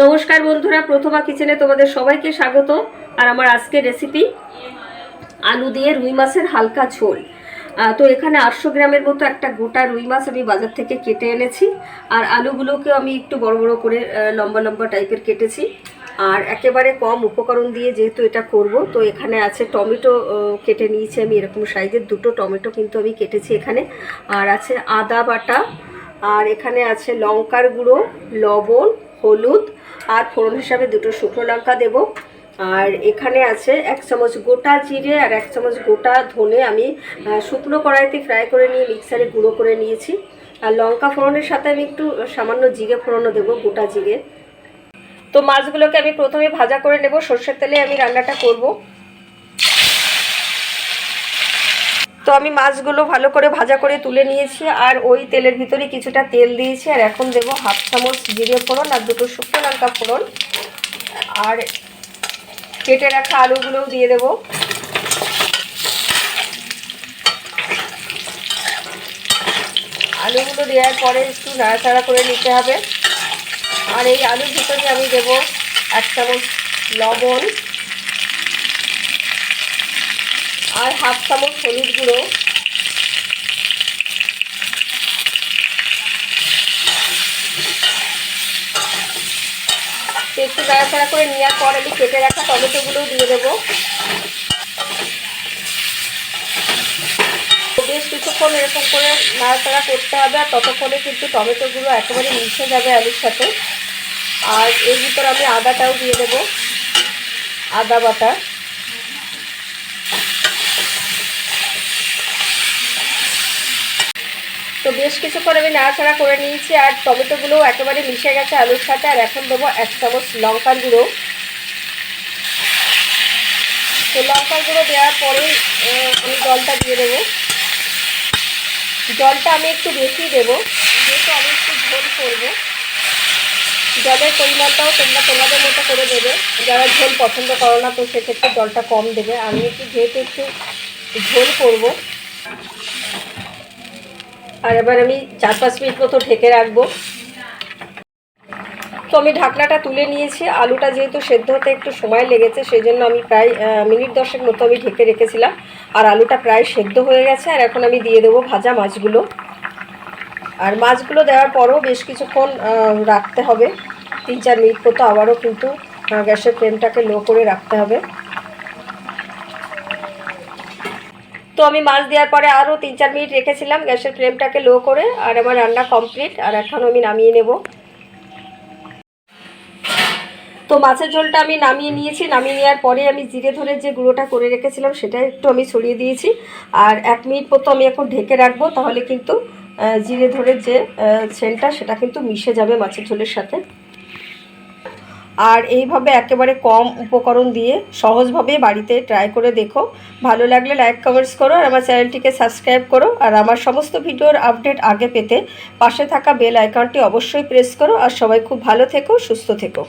নমস্কার বন্ধুরা, প্রথমা কিচেনে তোমাদের সবাইকে স্বাগত। আর আমার আজকের রেসিপি আলু দিয়ে রুই মাছের হালকা ঝোল। তো এখানে 800 গ্রামের মতো একটা গোটা রুই মাছ আমি বাজার থেকে কেটে এনেছি। আর আলুগুলোকেও আমি একটু বড় বড় করে লম্বা লম্বা টাইপের কেটেছি। আর একেবারে কম উপকরণ দিয়ে যেহেতু এটা করব, তো এখানে আছে টমেটো কেটে নিয়েছি আমি, এরকম সাইজের 2টো টমেটো কিন্তু আমি কেটেছি এখানে। আর আছে আদা বাটা, আর এখানে আছে লঙ্কার গুঁড়ো, লবণ, হলুদ, আর ফোড়ন হিসাবে 2টো শুকনো লঙ্কা দেব। আর এখানে আছে 1 চামচ গোটা জিরে আর 1 চামচ গোটা ধনে আমি শুকনো কড়াইতে ফ্রাই করে নিয়ে মিক্সারে গুঁড়ো করে নিয়েছি। আর লঙ্কা ফোড়নের সাথে আমি একটু সামান্য জিরে ফোড়নও দেবো, গোটা জিরে। তো মাছগুলোকে আমি প্রথমে ভাজা করে নেব, সর্ষের তেলে আমি রান্নাটা করব। তো আমি মাছগুলো ভালো করে ভাজা করে তুলে নিয়েছি, আর ওই তেলের ভিতরে কিছুটা তেল দিয়েছি। আর এখন দেব 1/2 চামচ জিরে ফোড়ন আর 2টো শুকনো লঙ্কা ফোড়ন। আর কেটে রাখা আলুগুলোও দিয়ে দেব। আলুগুলো দেওয়ার পরে একটু নাড়াচাড়া করে নিতে হবে। আর এই আলুর ভিতরে আমি দেব 1 চামচ লবণ আর 1/2 চামচ হলুদ গুঁড়ো। একটু নাড়াচাড়া করে নেওয়ার পর আমি কেটে রাখা টমেটোগুলোও দিয়ে দেবো। বেশ কিছুক্ষণ এরকম করে নাড়াচাড়া করতে হবে, আর ততক্ষণে কিন্তু টমেটোগুলো একেবারে মিশে যাবে আলুর সাথে। আর এর ভিতর আমি আদাটাও দিয়ে দেবো, আদা বাটা। তো বেশ কিছুক্ষণ আমি নাড়াচাড়া করে নিয়েছি, আর টমেটোগুলোও একেবারে মিশে গেছে আলুর সাথে। আর এখন দেবো 1 চামচ লঙ্কার গুঁড়ো। তো লঙ্কার গুঁড়ো দেওয়ার পরে আমি জলটা দিয়ে দেবো। জলটা আমি একটু বেশি দেবো, যেহেতু আমি একটু ঝোল করবো। জলের পরিমাণটাও তোমরা তোমাদের মতো করে দেবে। যারা ঝোল পছন্দ করো না, তো সেক্ষেত্রে জলটা কম দেবে। আমি যেহেতু একটু ঝোল করব, আর এবার আমি 4-5 মিনিট মতো ঢেকে রাখবো। তো আমি ঢাকনাটা তুলে নিয়েছি। আলুটা যেহেতু সেদ্ধ হতে একটু সময় লেগেছে, সেই জন্য আমি প্রায় মিনিট 10 মতো আমি ঢেকে রেখেছিলাম। আর আলুটা প্রায় সেদ্ধ হয়ে গেছে। আর এখন আমি দিয়ে দেবো ভাজা মাছগুলো। আর মাছগুলো দেওয়ার পরও বেশ কিছুক্ষণ রাখতে হবে, 3-4 মিনিট মতো। আবারও কিন্তু গ্যাসের ফ্লেমটাকে লো করে রাখতে হবে। তো আমি মাছ দেওয়ার পরে আরও 3-4 মিনিট রেখেছিলাম গ্যাসের ফ্লেমটাকে লো করে। আর আমার রান্না কমপ্লিট। আর এখন আমি নামিয়ে নেব। তো মাছের ঝোলটা আমি নামিয়ে নিয়েছি। নামিয়ে নেওয়ার পরে আমি জিরে ধরে যে গুঁড়োটা করে রেখেছিলাম সেটা একটু আমি ছড়িয়ে দিয়েছি। আর 1 মিনিট মতো আমি এখন ঢেকে রাখবো, তাহলে কিন্তু জিরে ধরে যে সেন্টটা সেটা কিন্তু মিশে যাবে মাছের ঝোলের সাথে। আর এইভাবে একেবারে কম উপকরণ দিয়ে সহজভাবে বাড়িতে ট্রাই করে দেখো। ভালো লাগলে লাইক কমেন্টস করো, আর আমার চ্যানেলটিকে সাবস্ক্রাইব করো। আর আমার সমস্ত ভিডিওর আপডেট আগে পেতে পাশে থাকা বেল আইকনটি অবশ্যই প্রেস করো। আর সবাই খুব ভালো থেকো, সুস্থ থেকো।